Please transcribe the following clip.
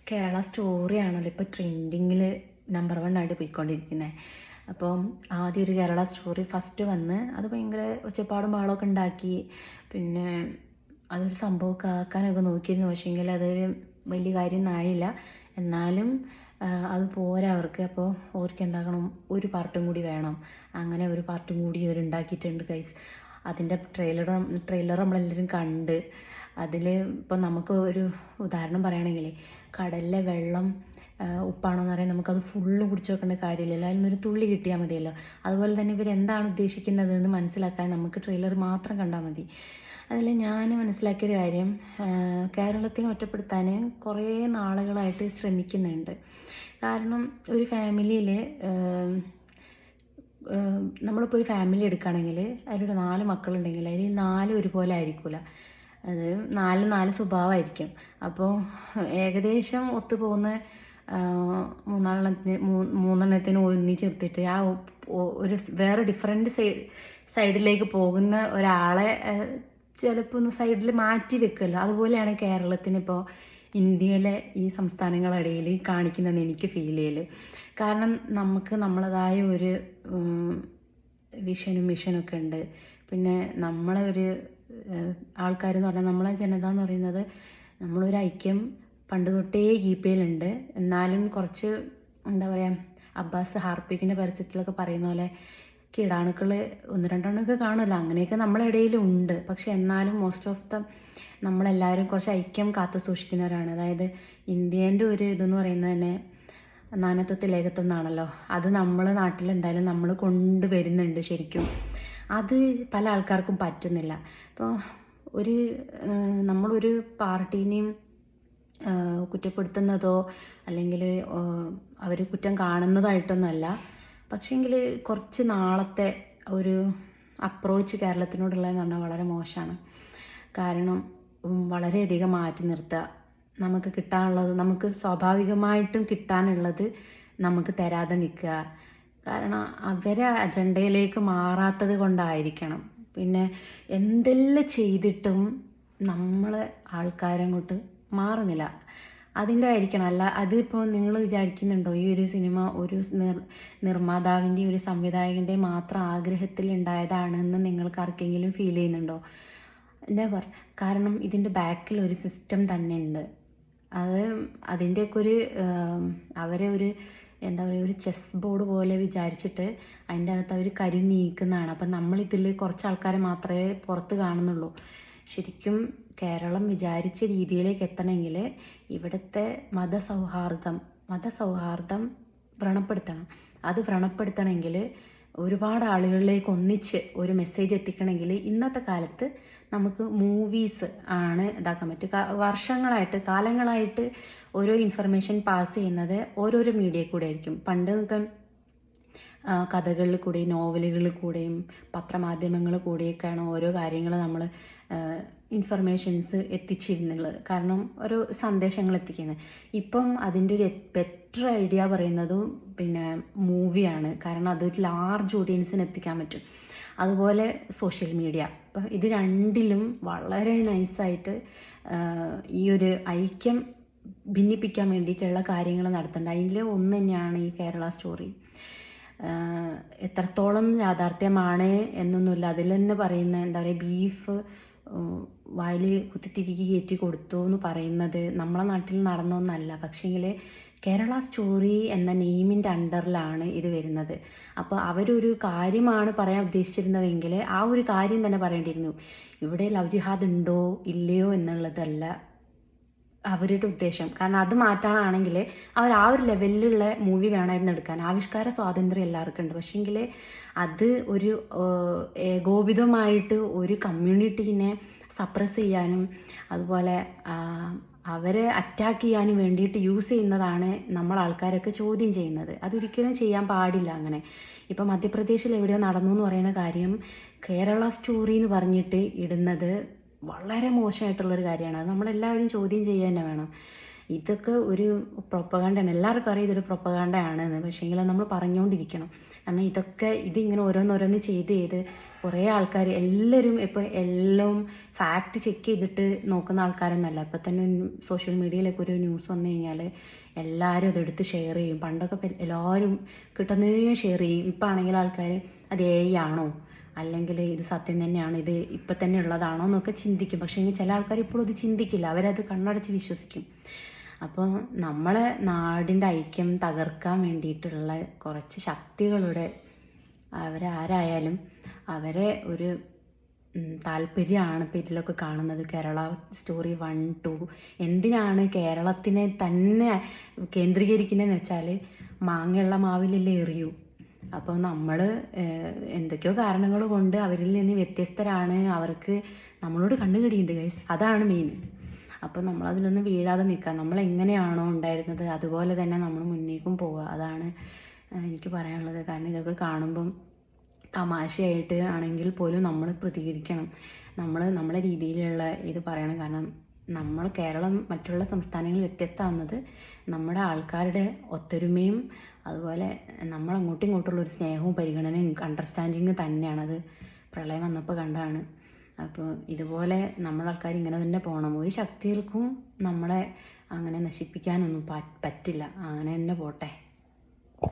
കേരള സ്റ്റോറിയാണല്ലോ ഇപ്പോൾ ട്രെൻഡിങ്ങിൽ നമ്പർ 1 ആയിട്ട് പോയിക്കൊണ്ടിരിക്കുന്നത്. അപ്പോൾ ആദ്യം ഒരു കേരള സ്റ്റോറി ഫസ്റ്റ് വന്ന് അത് ഭയങ്കര ഒച്ചപ്പാടും ബഹളമൊക്കെ ഉണ്ടാക്കി. പിന്നെ അതൊരു സംഭവമൊക്കെ ആക്കാനൊക്കെ നോക്കിയിരുന്നു. പക്ഷേങ്കിൽ അതൊരു വലിയ കാര്യമൊന്നും ആയില്ല. എന്നാലും അത് പോരാ അവർക്ക്. അപ്പോൾ അവർക്ക് എന്താക്കണം, ഒരു പാർട്ടും കൂടി വേണം. അങ്ങനെ ഒരു പാർട്ടും കൂടി അവർ ഉണ്ടാക്കിയിട്ടുണ്ട് ഗൈസ്. അതിൻ്റെ ട്രെയിലർ നമ്മളെല്ലാവരും കണ്ട്. അതിൽ ഇപ്പം നമുക്ക് ഒരു ഉദാഹരണം പറയുകയാണെങ്കിൽ കടലിലെ വെള്ളം ഉപ്പാണെന്ന് പറയാൻ നമുക്കത് ഫുള്ള് കുടിച്ച് വെക്കേണ്ട കാര്യമില്ലല്ലോ, അതിൽ നിന്നൊരു തുള്ളി കിട്ടിയാൽ മതിയല്ലോ. അതുപോലെ തന്നെ ഇവരെന്താണ് ഉദ്ദേശിക്കുന്നത് എന്ന് മനസ്സിലാക്കാൻ നമുക്ക് ട്രെയിലർ മാത്രം കണ്ടാൽ മതി. അതിൽ ഞാൻ മനസ്സിലാക്കിയൊരു കാര്യം, കേരളത്തിനെ ഒറ്റപ്പെടുത്താൻ കുറേ നാളുകളായിട്ട് ശ്രമിക്കുന്നുണ്ട്. കാരണം ഒരു ഫാമിലിയിൽ നമ്മളിപ്പോൾ ഒരു ഫാമിലി എടുക്കുകയാണെങ്കിൽ അതിലൊരു 4 മക്കളുണ്ടെങ്കിൽ അതിൽ 4 ഒരുപോലെ ആയിരിക്കില്ല. അത് 4 സ്വഭാവമായിരിക്കും. അപ്പോൾ ഏകദേശം ഒത്തുപോകുന്ന മൂന്നെണ്ണത്തിന് ഒന്നിച്ചെടുത്തിട്ട് ആ ഒരു വേറെ ഡിഫറെൻറ്റ് സൈഡിലേക്ക് പോകുന്ന ഒരാളെ ചിലപ്പോൾ ഒന്ന് സൈഡിൽ മാറ്റി വെക്കുമല്ലോ. അതുപോലെയാണ് കേരളത്തിനിപ്പോൾ ഇന്ത്യയിലെ ഈ സംസ്ഥാനങ്ങളിടയിൽ കാണിക്കുന്നതെന്ന് എനിക്ക് ഫീൽ ചെയ്യൽ. കാരണം നമുക്ക് നമ്മളതായ ഒരു വിഷനും മിഷനൊക്കെ ഉണ്ട്. പിന്നെ നമ്മളെ ഒരു ആൾക്കാരെന്ന് പറഞ്ഞാൽ നമ്മളെ ജനത എന്ന് പറയുന്നത് നമ്മളൊരു ഐക്യം പണ്ട് തൊട്ടേ കീപ്പയിലുണ്ട്. എന്നാലും കുറച്ച് എന്താ പറയുക, അബ്ബാസ് ഹാർപ്പിക്കിൻ്റെ പരസ്യത്തിലൊക്കെ പറയുന്ന പോലെ കീടാണുക്കൾ 1-2 കാണുമല്ലോ, അങ്ങനെയൊക്കെ നമ്മളെ ഇടയിലുണ്ട്. പക്ഷെ എന്നാലും മോസ്റ്റ് ഓഫ് നമ്മളെല്ലാവരും കുറച്ച് ഐക്യം കാത്തു സൂക്ഷിക്കുന്നവരാണ്. അതായത് ഇന്ത്യേൻ്റെ ഒരു ഇതെന്ന് പറയുന്നത് തന്നെ നാനാത്വത്തിൽ ഏകത്വം എന്നാണല്ലോ. അത് നമ്മളെ നാട്ടിൽ എന്തായാലും നമ്മൾ കൊണ്ടുവരുന്നുണ്ട് ശരിക്കും. അത് പല ആൾക്കാർക്കും പറ്റുന്നില്ല. ഇപ്പോൾ നമ്മളൊരു പാർട്ടീനെയും കുറ്റപ്പെടുത്തുന്നതോ അല്ലെങ്കിൽ അവർ കുറ്റം കാണുന്നതായിട്ടൊന്നുമല്ല. പക്ഷേങ്കിൽ കുറച്ച് നാളത്തെ ഒരു അപ്രോച്ച് കേരളത്തിനോടുള്ളതെന്ന് പറഞ്ഞാൽ വളരെ മോശമാണ്. കാരണം വളരെയധികം മാറ്റി നിർത്തുക, നമുക്ക് കിട്ടാനുള്ളത്, നമുക്ക് സ്വാഭാവികമായിട്ടും കിട്ടാനുള്ളത് നമുക്ക് തരാതെ നിൽക്കുക. കാരണം അവരെ അജണ്ടയിലേക്ക് മാറാത്തത് കൊണ്ടായിരിക്കണം. പിന്നെ എന്തെല്ലാം ചെയ്തിട്ടും നമ്മൾ ആൾക്കാരങ്ങോട്ട് മാറുന്നില്ല, അതിൻ്റെ ആയിരിക്കണം. അല്ല അതിപ്പോൾ നിങ്ങൾ വിചാരിക്കുന്നുണ്ടോ ഈ ഒരു സിനിമ ഒരു നിർമ്മാതാവിൻ്റെ ഒരു സംവിധായകൻ്റെ മാത്രം ആഗ്രഹത്തിൽ ഉണ്ടായതാണെന്ന് നിങ്ങൾക്ക് ആർക്കെങ്കിലും ഫീൽ ചെയ്യുന്നുണ്ടോ? നെവർ. കാരണം ഇതിൻ്റെ ബാക്കിൽ ഒരു സിസ്റ്റം തന്നെ ഉണ്ട്. അതിൻ്റെയൊക്കെ ഒരു അവരെ ഒരു എന്താ പറയുക, ഒരു ചെസ് ബോർഡ് പോലെ വിചാരിച്ചിട്ട് അതിൻ്റെ അകത്ത് അവർ കരു നീക്കുന്നതാണ്. അപ്പം നമ്മളിതിൽ കുറച്ച് ആൾക്കാരെ മാത്രമേ പുറത്ത് കാണുന്നുള്ളൂ. ശരിക്കും കേരളം വിചാരിച്ച രീതിയിലേക്ക് എത്തണമെങ്കിൽ ഇവിടുത്തെ മതസൗഹാർദ്ദം വ്രണപ്പെടുത്തണം. അത് വ്രണപ്പെടുത്തണമെങ്കിൽ ഒരുപാട് ആളുകളിലേക്ക് ഒന്നിച്ച് ഒരു മെസ്സേജ് എത്തിക്കണമെങ്കിൽ ഇന്നത്തെ കാലത്ത് നമുക്ക് മൂവീസ് ആണ് ഇതാക്കാൻ പറ്റും. കാലങ്ങളായിട്ട് ഓരോ ഇൻഫർമേഷൻ പാസ് ചെയ്യുന്നത് ഓരോരോ മീഡിയയിൽ കൂടെ ആയിരിക്കും. പണ്ട് നമുക്ക് കഥകളിൽ കൂടെയും നോവലുകളിൽ കൂടെയും പത്രമാധ്യമങ്ങളിൽ കൂടെയൊക്കെയാണ് ഓരോ കാര്യങ്ങൾ നമ്മൾ ഇൻഫർമേഷൻസ് എത്തിച്ചിരുന്നുള്ളത്. കാരണം ഒരു സന്ദേശങ്ങൾ എത്തിക്കുന്നത്. ഇപ്പം അതിൻ്റെ ഒരു ബെറ്റർ ഐഡിയ പറയുന്നതും പിന്നെ മൂവിയാണ്. കാരണം അതൊരു ലാർജ് ഓഡിയൻസിന് എത്തിക്കാൻ പറ്റും. അതുപോലെ സോഷ്യൽ മീഡിയ. അപ്പം ഇത് രണ്ടിലും വളരെ നൈസായിട്ട് ഈ ഒരു ഐക്യം ഭിന്നിപ്പിക്കാൻ വേണ്ടിയിട്ടുള്ള കാര്യങ്ങൾ നടത്തേണ്ടത്. അതിൽ ഒന്ന് തന്നെയാണ് ഈ കേരള സ്റ്റോറി. എത്രത്തോളം യാഥാർത്ഥ്യമാണ് എന്നൊന്നുമില്ല. അതിൽ തന്നെ പറയുന്ന എന്താ പറയുക, ബീഫ് വായിൽ കുത്തിത്തിരിക്കി കയറ്റി കൊടുത്തു എന്ന് പറയുന്നത് നമ്മളെ നാട്ടിൽ നടന്നൊന്നല്ല. പക്ഷേങ്കിൽ കേരള സ്റ്റോറി എന്ന നെയിമിൻ്റെ അണ്ടറിലാണ് ഇത് വരുന്നത്. അപ്പോൾ അവരൊരു കാര്യമാണ് പറയാൻ ഉദ്ദേശിച്ചിരുന്നതെങ്കിൽ ആ ഒരു കാര്യം തന്നെ പറയേണ്ടിയിരുന്നു. ഇവിടെ ലവ് ജിഹാദ് ഉണ്ടോ ഇല്ലയോ എന്നുള്ളതല്ല അവരുടെ ഉദ്ദേശം. കാരണം അത് മാറ്റാനാണെങ്കിൽ അവർ ആ ഒരു ലെവലിലുള്ള മൂവി വേണമായിരുന്നു എടുക്കാൻ. ആവിഷ്കാര സ്വാതന്ത്ര്യം എല്ലാവർക്കും ഉണ്ട്. പക്ഷേങ്കിൽ അത് ഒരു ഏകോപിതമായിട്ട് ഒരു കമ്മ്യൂണിറ്റീനെ സപ്രസ് ചെയ്യാനും അതുപോലെ അവരെ അറ്റാക്ക് ചെയ്യാനും വേണ്ടിയിട്ട് യൂസ് ചെയ്യുന്നതാണ് നമ്മൾ ആൾക്കാരൊക്കെ ചോദ്യം ചെയ്യുന്നത്. അതൊരിക്കലും ചെയ്യാൻ പാടില്ല. അങ്ങനെ ഇപ്പം മധ്യപ്രദേശിൽ എവിടെയോ നടന്നു എന്ന് പറയുന്ന കാര്യം കേരള സ്റ്റോറി എന്ന് പറഞ്ഞിട്ട് ഇടുന്നത് വളരെ മോശമായിട്ടുള്ളൊരു കാര്യമാണ്. അത് നമ്മളെല്ലാവരും ചോദ്യം ചെയ്യുക തന്നെ വേണം. ഇതൊക്കെ ഒരു പ്രൊപ്പഗാണ്ടയാണ്. എല്ലാവർക്കും അറിയാം ഇതൊരു പ്രൊപ്പഗാണ്ടയാണെന്ന്. പക്ഷേങ്കിൽ നമ്മൾ പറഞ്ഞുകൊണ്ടിരിക്കണം. കാരണം ഇതിങ്ങനെ ഓരോന്നോരോന്ന് ചെയ്ത് കുറേ ആൾക്കാർ എല്ലാവരും ഇപ്പോൾ എല്ലാം ഫാക്റ്റ് ചെക്ക് ചെയ്തിട്ട് നോക്കുന്ന ആൾക്കാരൊന്നുമല്ല. ഇപ്പം തന്നെ സോഷ്യൽ മീഡിയയിലൊക്കെ ഒരു ന്യൂസ് വന്നു കഴിഞ്ഞാൽ എല്ലാവരും അതെടുത്ത് ഷെയർ ചെയ്യും. പണ്ടൊക്കെ എല്ലാവരും കിട്ടുന്നേ ഷെയർ ചെയ്യും. ഇപ്പം ആണെങ്കിൽ ആൾക്കാർ അത് ആണോ അല്ലെങ്കിൽ ഇത് സത്യം തന്നെയാണോ, ഇത് ഇപ്പം തന്നെ ഉള്ളതാണോ എന്നൊക്കെ ചിന്തിക്കും. പക്ഷേ ചില ആൾക്കാർ ഇപ്പോഴും ഇത് ചിന്തിക്കില്ല, അവരത് കണ്ണടച്ച് വിശ്വസിക്കും. അപ്പോൾ നമ്മളെ നാടിൻ്റെ ഐക്യം തകർക്കാൻ വേണ്ടിയിട്ടുള്ള കുറച്ച് ശക്തികളുടെ അവരാരായാലും അവരെ ഒരു താല്പര്യമാണ് ഇപ്പോൾ ഇതിലൊക്കെ കാണുന്നത്. കേരള സ്റ്റോറി 1, 2 എന്തിനാണ് കേരളത്തിനെ തന്നെ കേന്ദ്രീകരിക്കുന്നതെന്ന് വെച്ചാൽ മാങ്ങയുള്ള മാവിലല്ലേ എറിയൂ. അപ്പോൾ നമ്മൾ എന്തൊക്കെയോ കാരണങ്ങൾ കൊണ്ട് അവരിൽ നിന്ന് വ്യത്യസ്തരാണ്, അവർക്ക് നമ്മളോട് കണ്ണുകടിയുണ്ട് ഗൈസ്, അതാണ് മെയിൻ. അപ്പോൾ നമ്മളതിലൊന്നും വീഴാതെ നിൽക്കുക, നമ്മൾ എങ്ങനെയാണോ ഉണ്ടായിരുന്നത് അതുപോലെ തന്നെ നമ്മൾ മുന്നേക്കും പോവുക. അതാണ് എനിക്ക് പറയാനുള്ളത്. കാരണം ഇതൊക്കെ കാണുമ്പം തമാശയായിട്ട് ആണെങ്കിൽ പോലും നമ്മൾ പ്രതികരിക്കണം, നമ്മളെ രീതിയിലുള്ള ഇത് പറയണം. കാരണം നമ്മൾ കേരളം മറ്റുള്ള സംസ്ഥാനങ്ങളിൽ വ്യത്യസ്തമാകുന്നത് നമ്മുടെ ആൾക്കാരുടെ ഒത്തൊരുമയും അതുപോലെ നമ്മൾ അങ്ങോട്ടും ഇങ്ങോട്ടുള്ളൊരു സ്നേഹവും പരിഗണനയും അണ്ടർസ്റ്റാൻഡിങ് തന്നെയാണ്. അത് പ്രളയം വന്നപ്പോൾ കണ്ടാണ്. അപ്പോൾ ഇതുപോലെ നമ്മളെ ആൾക്കാർ ഇങ്ങനെ തന്നെ പോകണം. ഒരു ശക്തികൾക്കും നമ്മളെ അങ്ങനെ നശിപ്പിക്കാനൊന്നും പറ്റില്ല. അങ്ങനെ തന്നെ പോട്ടെ.